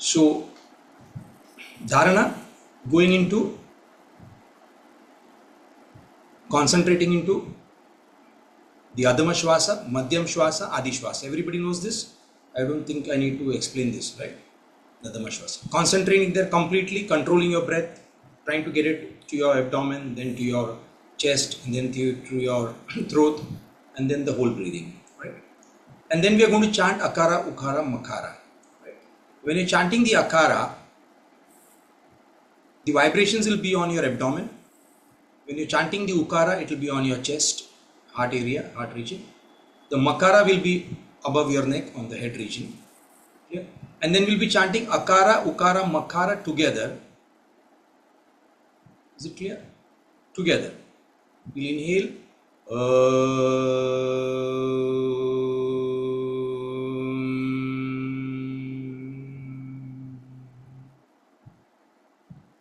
So dharana, going into concentrating into the adhama shwasa, madhyam shwasa, adi shwasa. Everybody knows this. I don't think I need to explain this, right? The adhama shwasa, concentrating there completely, controlling your breath, trying to get it to your abdomen, then to your chest, and then to your throat, and then the whole breathing, right? And then we are going to chant akara, ukara, makara, right? When you're chanting the akara, the vibrations will be on your abdomen. When you're chanting the ukara, it will be on your chest, heart area, heart region. The makara will be above your neck, on the head region. Yeah. And then we'll be chanting akara, ukara, makara together. Is it clear? Together. We'll inhale.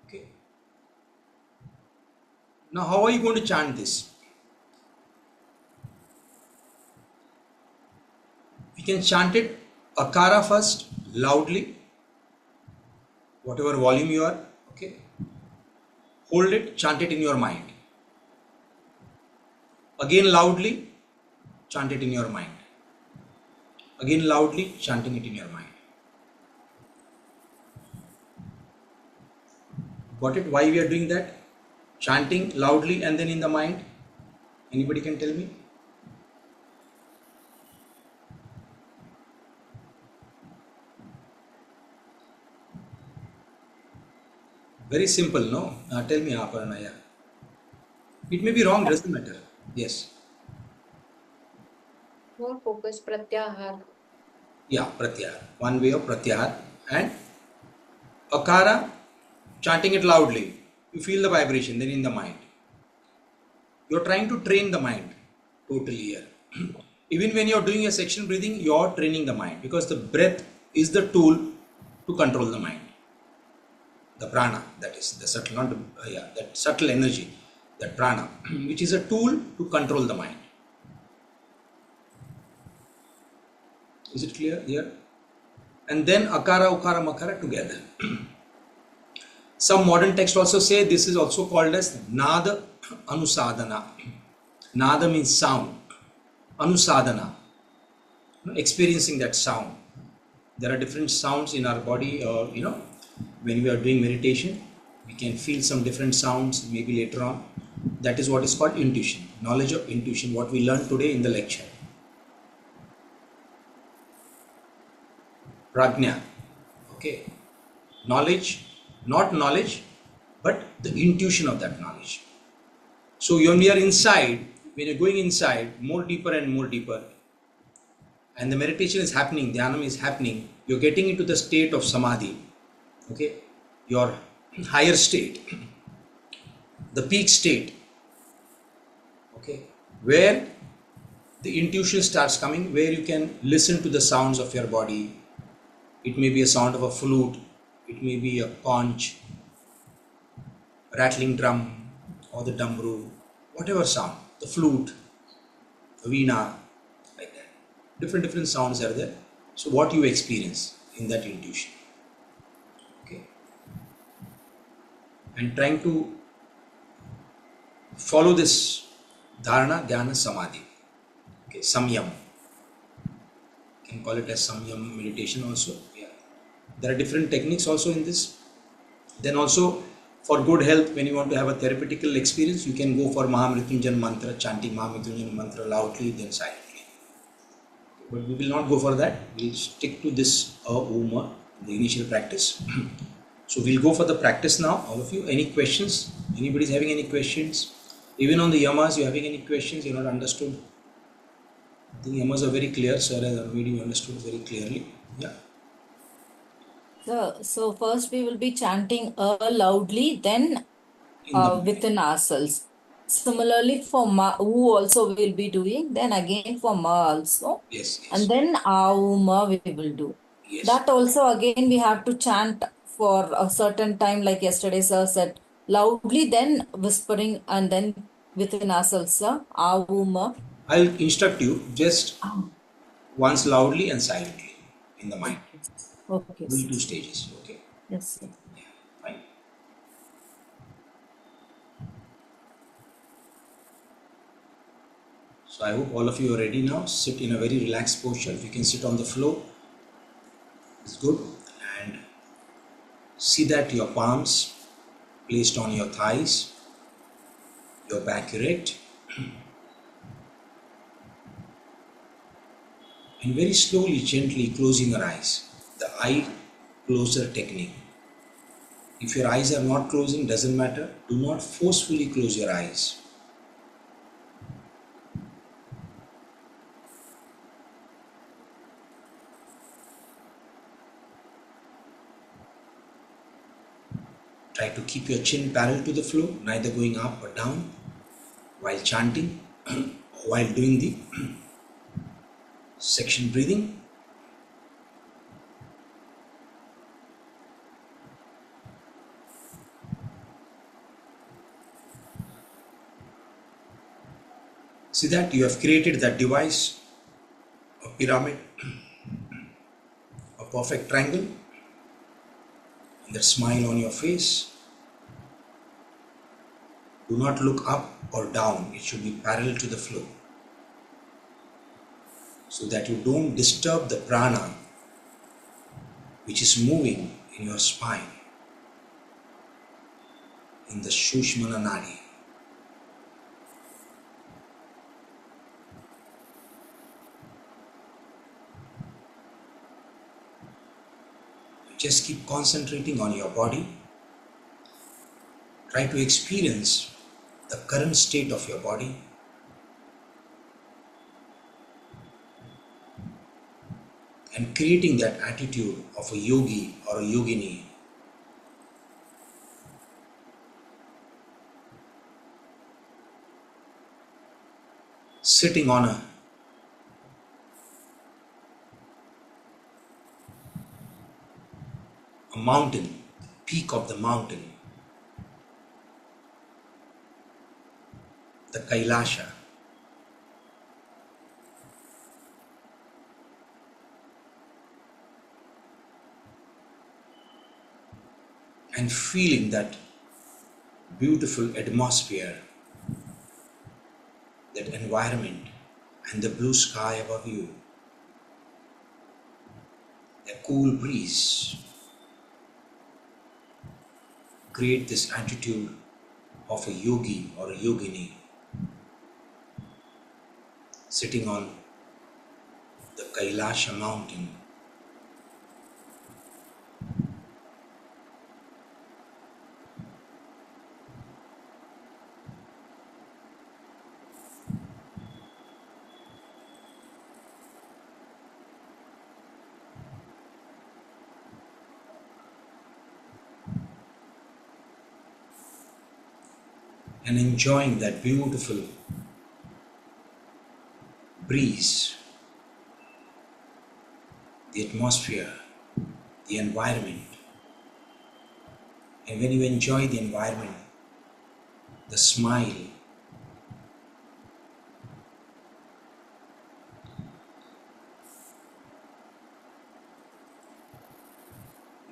Okay. Now, how are you going to chant this? We can chant it akara first, loudly, whatever volume you are. Okay. Hold it, chant it in your mind. Again loudly, chant it in your mind. Again loudly, chanting it in your mind. Got it? Why we are doing that? Chanting loudly and then in the mind. Anybody can tell me? Very simple, no? Tell me, Aparanaya. It may be wrong, doesn't matter. Yes. More focus, pratyahar. Yeah, pratyahar. One way of pratyahar. And akara, chanting it loudly. You feel the vibration, then in the mind. You're trying to train the mind totally here. Even when you're doing a section breathing, you're training the mind, because the breath is the tool to control the mind. The prana, that is the subtle, not that subtle energy, that prana, which is a tool to control the mind. Is it clear here? And then akara, ukara, makara together. Some modern texts also say this is also called as nada anusadhana. Nada means sound. Anusadhana, experiencing that sound. There are different sounds in our body, or when we are doing meditation, we can feel some different sounds maybe later on. That is what is called intuition, knowledge of intuition, what we learned today in the lecture. Prajna, okay, knowledge, not knowledge, but the intuition of that knowledge. So when we are inside, when you're going inside, more deeper and more deeper, and the meditation is happening, dhyana is happening, you're getting into the state of samadhi, okay, your higher state, the peak state, okay, where the intuition starts coming, where you can listen to the sounds of your body. It may be a sound of a flute, it may be a conch, rattling drum, or the damru, whatever sound, the flute, the veena, like that. Different sounds are there. So what you experience in that intuition, okay, and trying to follow this dharana, dhyana, samadhi, okay, samyam. You can call it as samyam meditation also. Yeah, there are different techniques also in this. Then also, for good health, when you want to have a therapeutical experience, you can go for Mahamrityunjay mantra, chanting Mahamrityunjay mantra loudly, then silently. But we will not go for that. We'll stick to this AUM, the initial practice. So we'll go for the practice now, all of you. Any questions? Anybody's having any questions? Even on the yamas, you having any questions? You're not understood? I think yamas are very clear. Sir has already understood very clearly. Yeah. So first we will be chanting loudly, then within ourselves. Similarly for ma, who also will be doing, then again for ma also. Yes. And then auma we will do. Yes. That also again we have to chant for a certain time, like yesterday sir said, loudly, then whispering, and then within ourselves, sir, auma. I'll instruct you just once loudly and silently in the mind. Okay, Only sir. 2 stages. Okay. Yes, sir. Yeah. Fine. So I hope all of you are ready now. Sit in a very relaxed posture. If you can sit on the floor, it's good. And see that your palms placed on your thighs, your back erect, and very slowly, gently closing your eyes. The eye closer technique. If your eyes are not closing, doesn't matter. Do not forcefully close your eyes. Try to keep your chin parallel to the floor, neither going up or down while chanting, while doing the section breathing. See that you have created that device, a pyramid, a perfect triangle, and that smile on your face. Do not look up or down, it should be parallel to the floor so that you don't disturb the prana which is moving in your spine, in the Shushmana Nadi. Just keep concentrating on your body. Try to experience the current state of your body. And creating that attitude of a yogi or a yogini. Sitting on a mountain, peak of the mountain, the Kailasha, and feeling that beautiful atmosphere, that environment, and the blue sky above you, a cool breeze. Create this attitude of a yogi or a yogini sitting on the Kailasha mountain, and enjoying that beautiful breeze, the atmosphere, the environment. And when you enjoy the environment, the smile,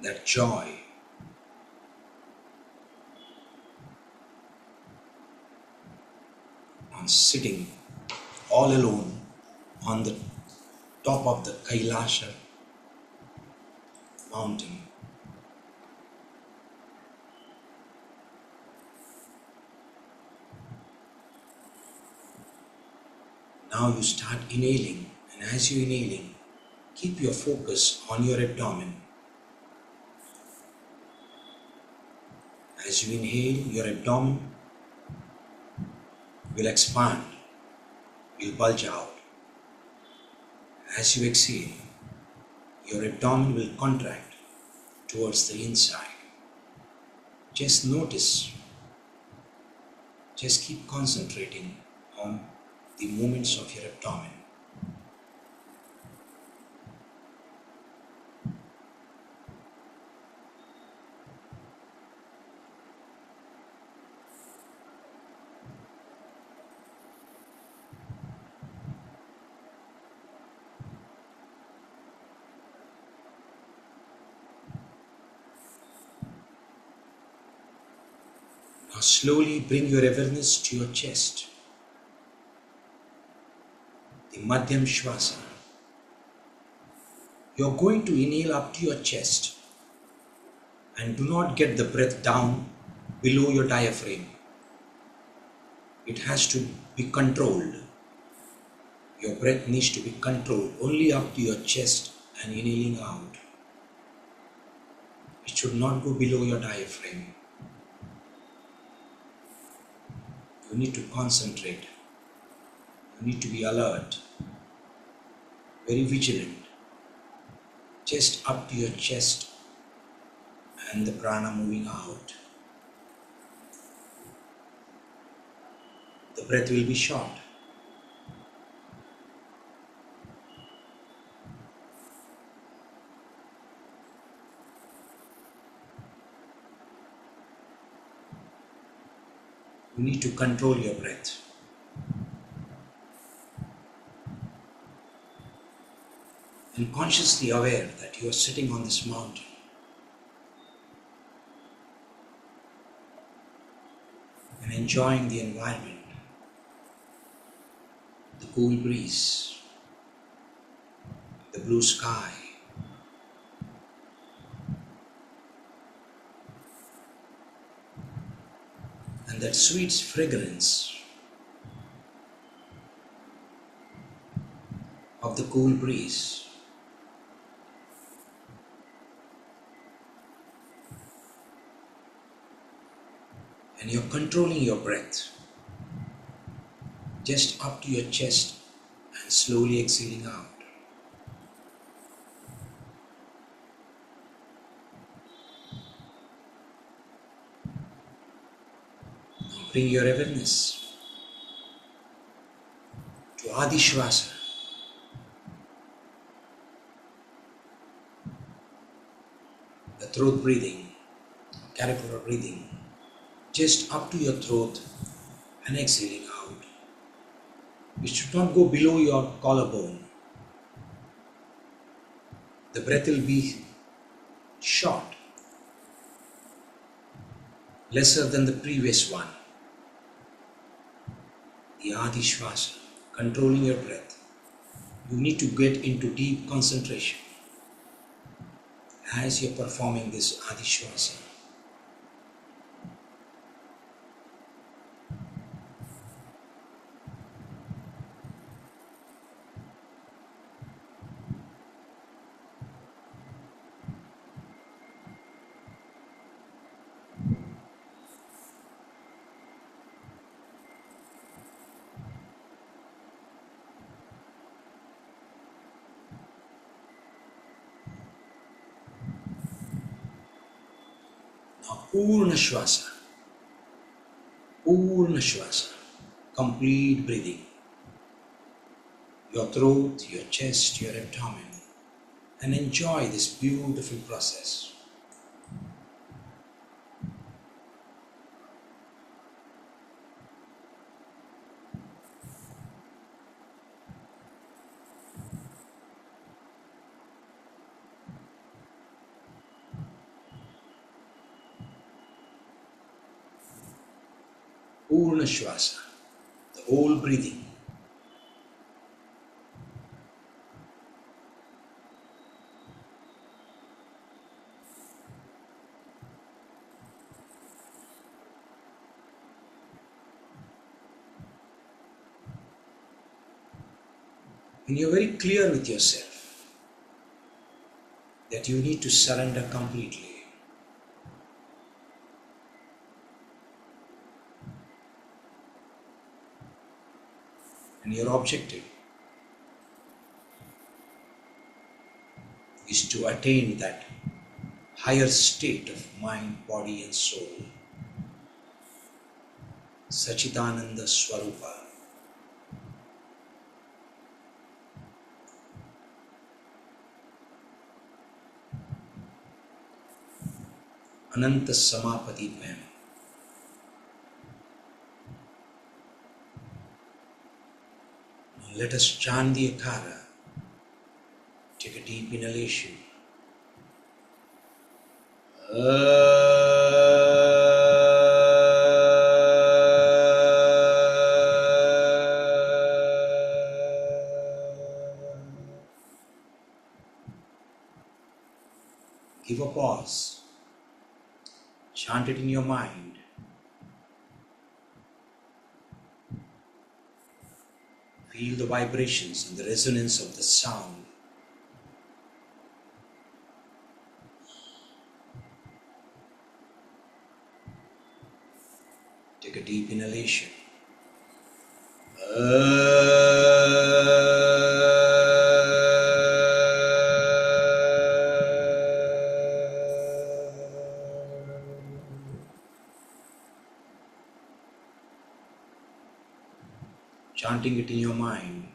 that joy, on sitting all alone on the top of the Kailasha mountain. Now you start inhaling, and as you inhaling, keep your focus on your abdomen. As you inhale, your abdomen will expand, will bulge out. As you exhale, your abdomen will contract towards the inside. Just notice, just keep concentrating on the movements of your abdomen. Now slowly bring your awareness to your chest, the Madhyam Shvasa. You are going to inhale up to your chest and do not get the breath down below your diaphragm. It has to be controlled. Your breath needs to be controlled only up to your chest and inhaling out. It should not go below your diaphragm. You need to concentrate. You need to be alert, very vigilant. Just up to your chest and the prana moving out. The breath will be short. You need to control your breath. And consciously aware that you are sitting on this mountain. And enjoying the environment, the cool breeze, the blue sky, and that sweet fragrance of the cool breeze. And you're controlling your breath just up to your chest and slowly exhaling out. Now bring your awareness to Adi Shvasa, the throat breathing, capillary breathing, just up to your throat and exhaling out. It should not go below your collarbone. The breath will be short, lesser than the previous one. The Adi Shvasa, controlling your breath. You need to get into deep concentration as you're performing this Adi Shvasa. Now Purna Shvasa, Purna Shvasa, complete breathing. Your throat, your chest, your abdomen, and enjoy this beautiful process. Purna Shvasa, the whole breathing. When you're very clear with yourself that you need to surrender completely, and your objective is to attain that higher state of mind, body and soul, Sachidananda Swarupa. Ananta Samapati Bhayam. Let us chant the Akara. Take a deep inhalation. Give a pause. Chant it in your mind. Feel the vibrations and the resonance of the sound. Take a deep inhalation. Chanting it in your mind.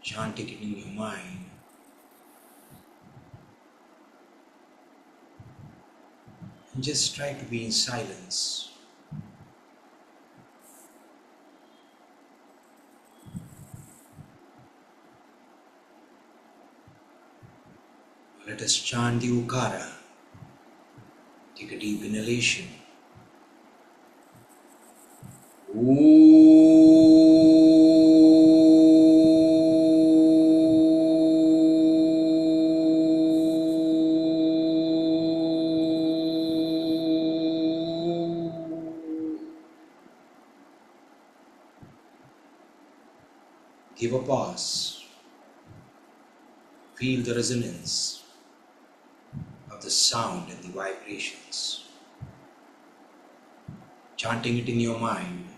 Chanting it in your mind. And just try to be in silence. Let us chant the Ukara. Take a deep inhalation. Give a pause. Feel the resonance of the sound and the vibrations. Chanting it in your mind.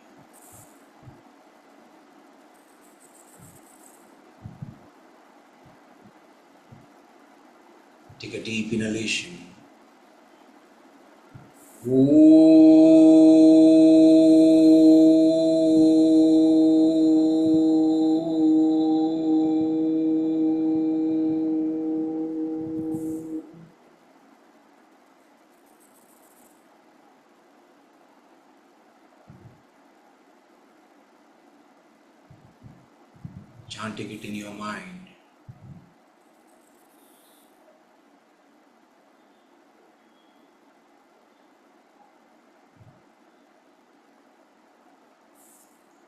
Take a deep inhalation. Chanting it in your mind.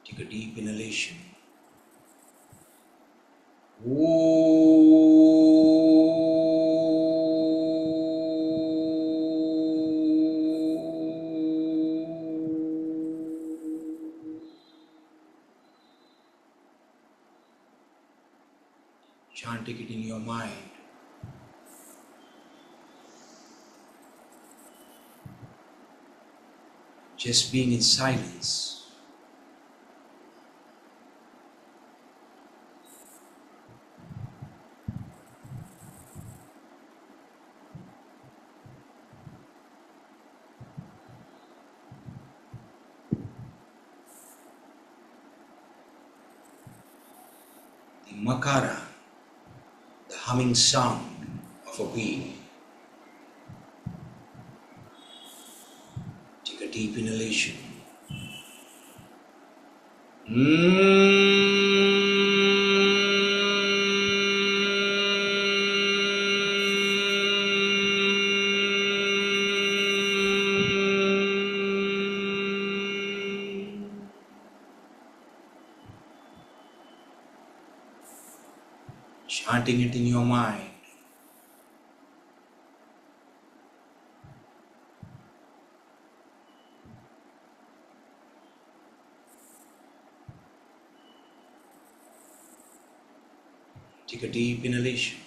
Take a deep inhalation. Chanting it in your mind. Just being in silence. The makara, the humming sound of a bee. Take a deep inhalation. Chanting it in your mind. Take a deep inhalation.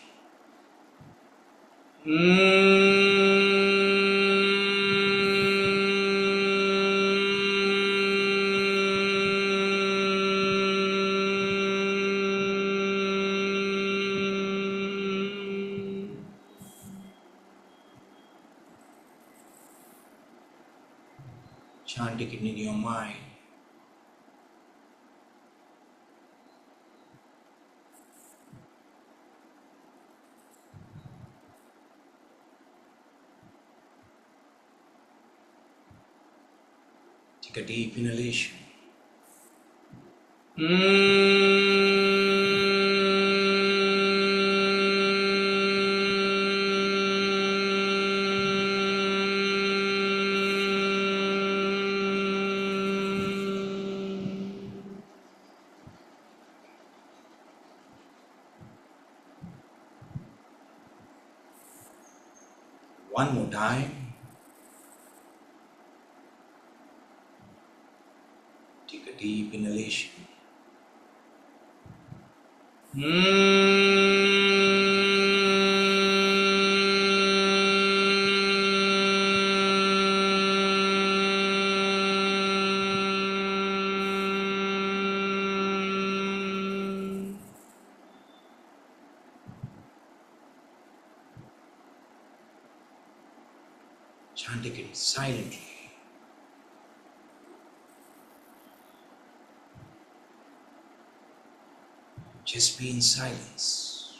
Chanting it in your mind. Take Take a deep inhalation. One more time. Take a deep inhalation. Chanting it silently. Just be in silence.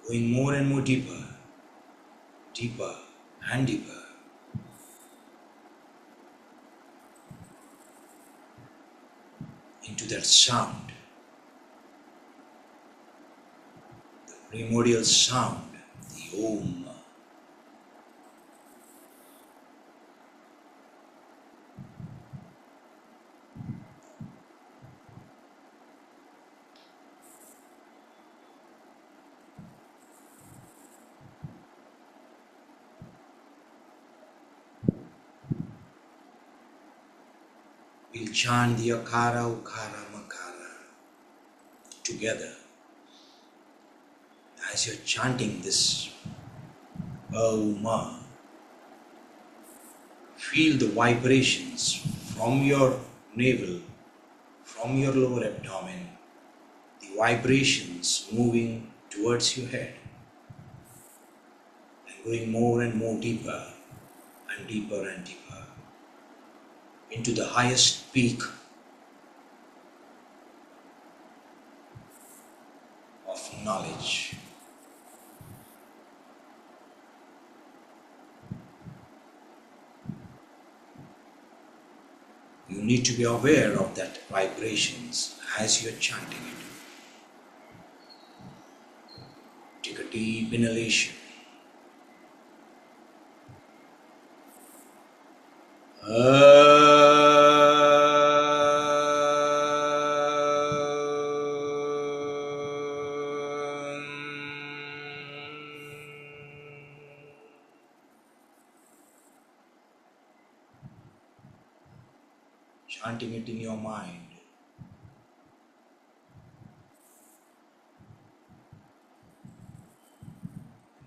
Going more and more deeper, deeper and deeper. Into that sound, the primordial sound, the Om. We'll chant the Akara, Ukara, Makara together. As you're chanting this Auma, feel the vibrations from your navel, from your lower abdomen, the vibrations moving towards your head and going more and more deeper and deeper and deeper into the highest peak of knowledge. You need to be aware of that vibrations as you're chanting it. Take a deep inhalation. Chanting it in your mind.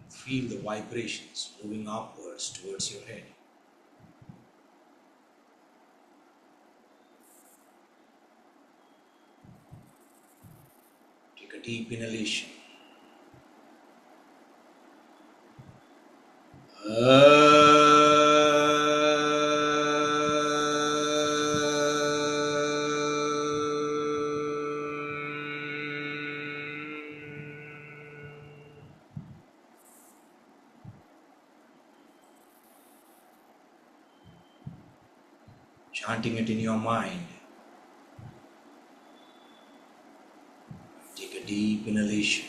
Feel the vibrations moving upwards towards your head. Take a deep inhalation. Chanting it in your mind. Take a deep inhalation.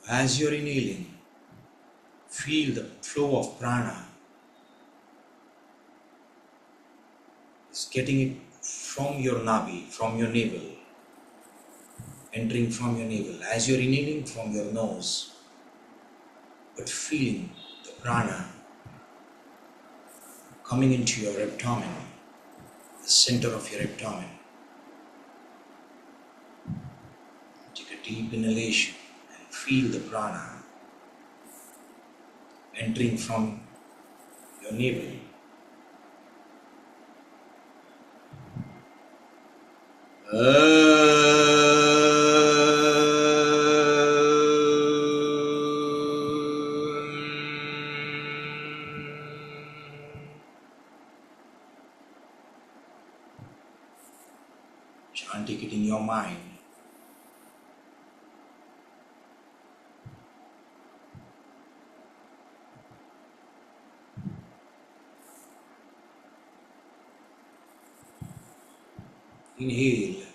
As you're inhaling, feel the flow of prana. It's getting it from your nabi, from your navel, entering from your navel. As you're inhaling from your nose, but feeling the prana coming into your abdomen, the center of your abdomen. Take a deep inhalation and feel the prana entering from your navel, Chanting it in your mind. Inhale.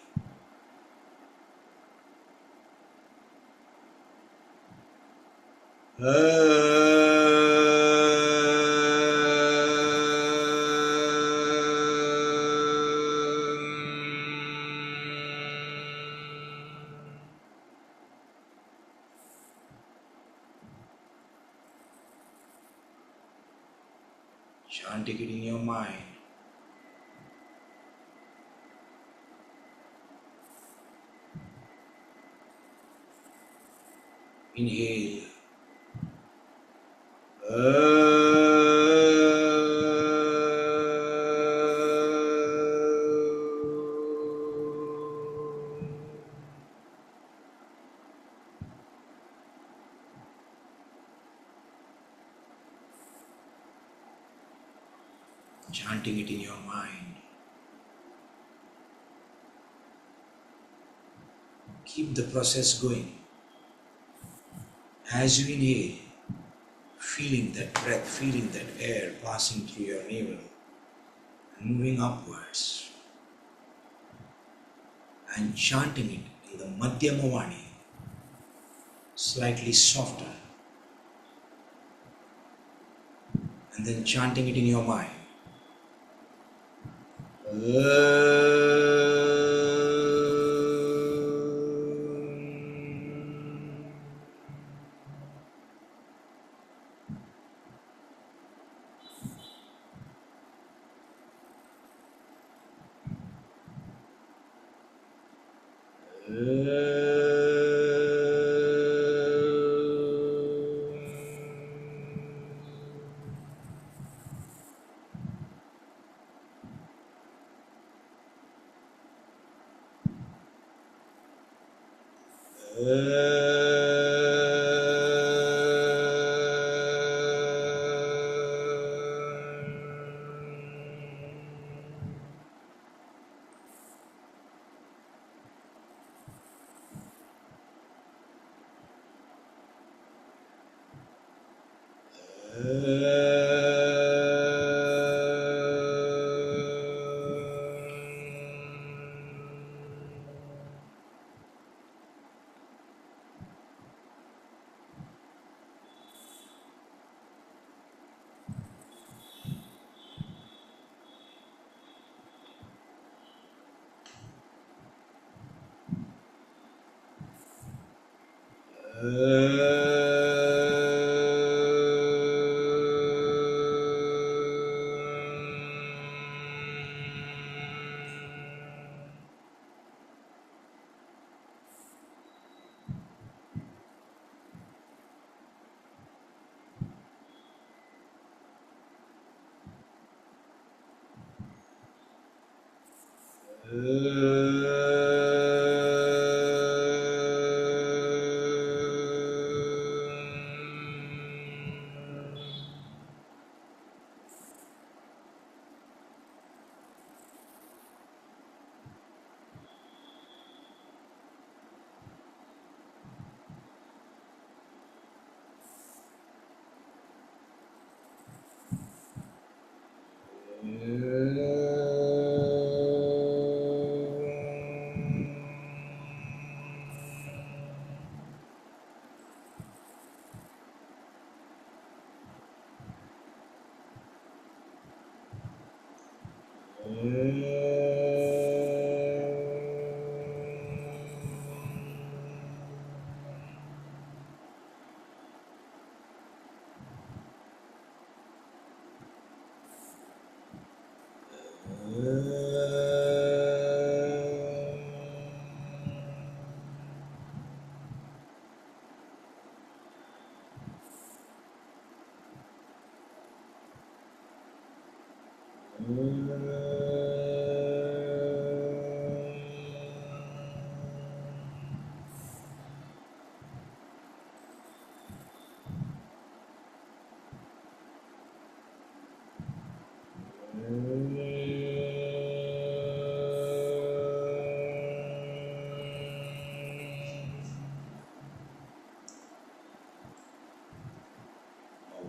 Chanting it in your mind. Inhale. Chanting it in your mind. Keep the process going. As you inhale, feeling that breath, feeling that air passing through your navel and moving upwards, and chanting it in the Madhyama Vani, slightly softer, and then chanting it in your mind.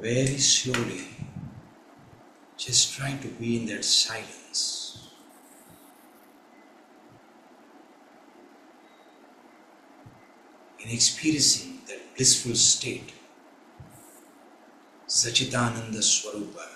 Very slowly, just try to be in that silence. In experiencing that blissful state, Sachitananda Swarupa.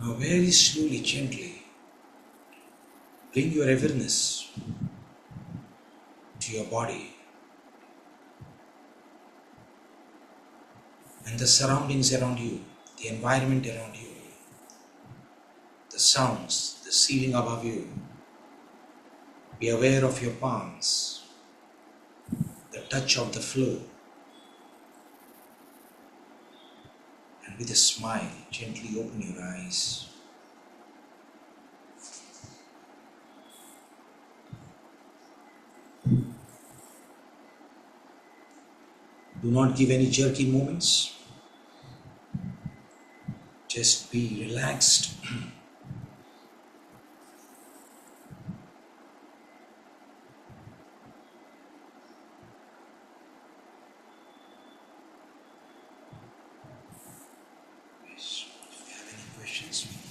Now very slowly, gently, bring your awareness to your body and the surroundings around you, the environment around you, the sounds, the ceiling above you. Be aware of your palms, the touch of the floor, and with a smile, gently open your eyes. Do not give any jerky movements. Just be relaxed. Yes. If you have any questions,